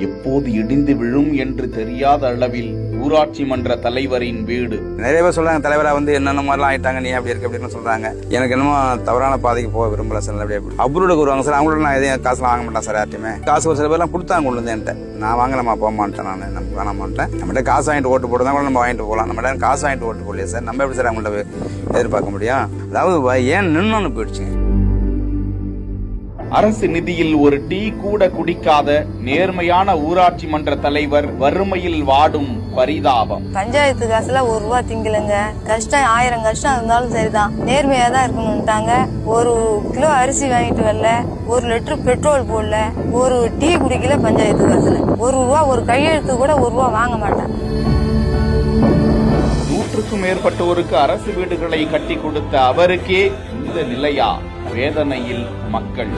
எப்போது இடிந்து விழும் என்று தெரியாத அளவில் ஊராட்சி மன்ற தலைவரின் வீடு. நிறைய பேர் சொல்றாங்க, தலைவரா என்னென்ன மாதிரிலாம் ஆயிட்டாங்க, நீ அப்படி இருக்க அப்படின்னு சொல்றாங்க. எனக்கு என்னமோ தவறான பாதைக்கு போக விரும்பல சார். அப்படி அப்ரூவ்டுக்கு வருவாங்க சார், அவங்களோட நான் எதையும் காசுலாம் வாங்க மாட்டேன் சார். யார்ட்டுமே காசு ஒரு சில பேர்லாம் கொடுத்தாங்க கொண்டு வந்து என்கிட்ட. நான் வாங்கலாமா போக மாட்டேன், நான் நமக்கு வேணாம் மாட்டேன். நம்மகிட்ட காசு வாங்கிட்டு ஓட்டு போட்டு கூட நம்ம வாங்கிட்டு போகலாம். நம்மகிட்ட காசு வாங்கிட்டு ஓட்டு போடலையே சார், நம்ம எப்படி சார் அவங்கள்ட்ட எதிர்பார்க்க முடியும்? அதாவது ஏன் நின்னு போயிடுச்சு. அரசு நிதியில் ஒரு டீ கூட குடிக்காத நேர்மையான ஊராட்சி மன்ற தலைவர் வறுமையில் வாடும் பரிதாபம். பஞ்சாயத்து காசுல ₹1 திங்கலங்க. கஷ்டம் 1000 கஷ்டம் இருந்தாலும் சரிதான், நேர்மையா தான் இருக்கணும்ட்டாங்க. 1 கிலோ அரிசி வாங்கிட்டு வரல, 1 லிட்டர் பெட்ரோல் போடல, ஒரு டீ குடிக்கல. பஞ்சாயத்து காசுல ₹1 ஒரு கையெழுத்து கூட ₹1 வாங்க மாட்டேன். 100க்கும் மேற்பட்டோருக்கு அரசு வீடுகளை கட்டி கொடுத்த அவருக்கே இந்த நிலையா? வேதனையில் மக்கள்.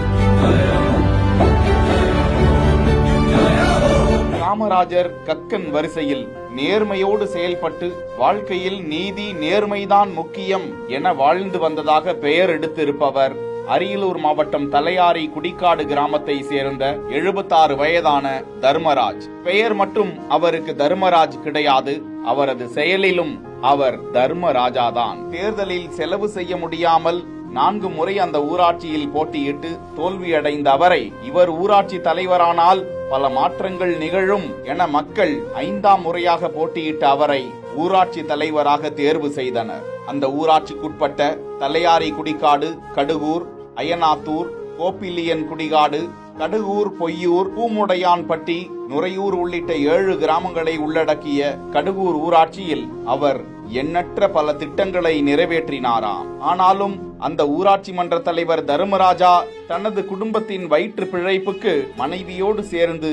காமராஜர் கக்கன் வரிசையில் நேர்மையோடு செயல்பட்டு வாழ்க்கையில் நீதி நேர்மைதான் முக்கியம் என வாழ்ந்து வந்ததாக பெயர் எடுத்திருப்பவர் அரியலூர் மாவட்டம் தலையாரி குடிக்காடு கிராமத்தை சேர்ந்த 76 வயதான தர்மராஜ். பெயர் மட்டும் அவருக்கு தர்மராஜ் கிடையாது, அவரது செயலிலும் அவர் தர்மராஜாதான். தேர்தலில் செலவு செய்ய முடியாமல் 4 முறை அந்த ஊராட்சியில் போட்டியிட்டு தோல்வியடைந்த அவரை இவர் ஊராட்சி தலைவரானால் பல மாற்றங்கள் நிகழும் என மக்கள் 5ஆம் முறையாக போட்டியிட்ட அவரை ஊராட்சி தலைவராக தேர்வு செய்தனர். அந்த ஊராட்சிக்குட்பட்ட தலையாரி குடிக்காடு, கடுகூர், அயனாத்தூர், கோப்பிலியன் குடிகாடு, கடுகூர், பொய்யூர், பூமுடையான்பட்டி, நுரையூர் உள்ளிட்ட 7 கிராமங்களை உள்ளடக்கிய கடுகூர் ஊராட்சியில் அவர் எண்ணற்ற பல திட்டங்களை நிறைவேற்றினாராம். ஆனாலும் அந்த ஊராட்சி மன்ற தலைவர் தர்மராஜா தனது குடும்பத்தின் வயிற்று பிழைப்புக்கு மனைவியோடு சேர்ந்து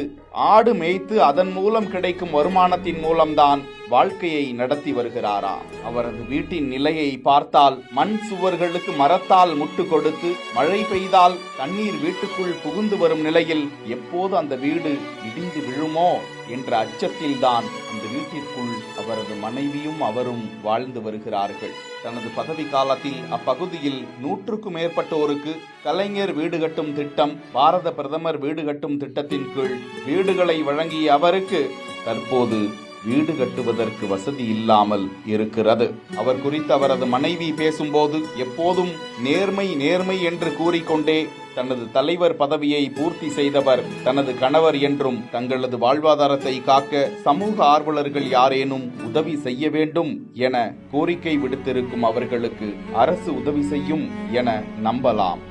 ஆடு மேய்த்து அதன் மூலம் கிடைக்கும் வருமானத்தின் மூலம்தான் வாழ்க்கையை நடத்தி வருகிறாராம். அவரது வீட்டின் நிலையை பார்த்தால் மண் சுவர்களுக்கு மரத்தால் முட்டு கொடுத்து மழை பெய்தால் தண்ணீர் வீட்டுக்குள் புகுந்து வரும் நிலையில் எப்போது அந்த வீடு இடிந்து விழுமோ என்ற அச்சத்தில்தான் அந்த வீட்டிற்குள் அவரது மனைவியும் அவரும் வாழ்ந்து வருகிறார்கள். தனது பதவி காலத்தில் அப்பகுதியில் 100க்கும் மேற்பட்டோருக்கு கலைஞர் வீடு கட்டும் திட்டம், பாரத பிரதமர் வீடு கட்டும் திட்டத்தின் கீழ் வீடுகளை வழங்கிய அவருக்கு தற்போது வீடு கட்டுவதற்கு வசதி இல்லாமல் இருக்கிறது. அவர் குறித்து அவரது மனைவி பேசும்போது எப்போதும் நேர்மை நேர்மை என்று கூறிக்கொண்டே தனது தலைவர் பதவியை பூர்த்தி செய்தவர் தனது கணவர் என்றும், தங்களது வாழ்வாதாரத்தை காக்க சமூக ஆர்வலர்கள் யாரேனும் உதவி செய்ய வேண்டும் என கோரிக்கை விடுத்திருக்கும் அவர்களுக்கு அரசு உதவி செய்யும் என நம்பலாம்.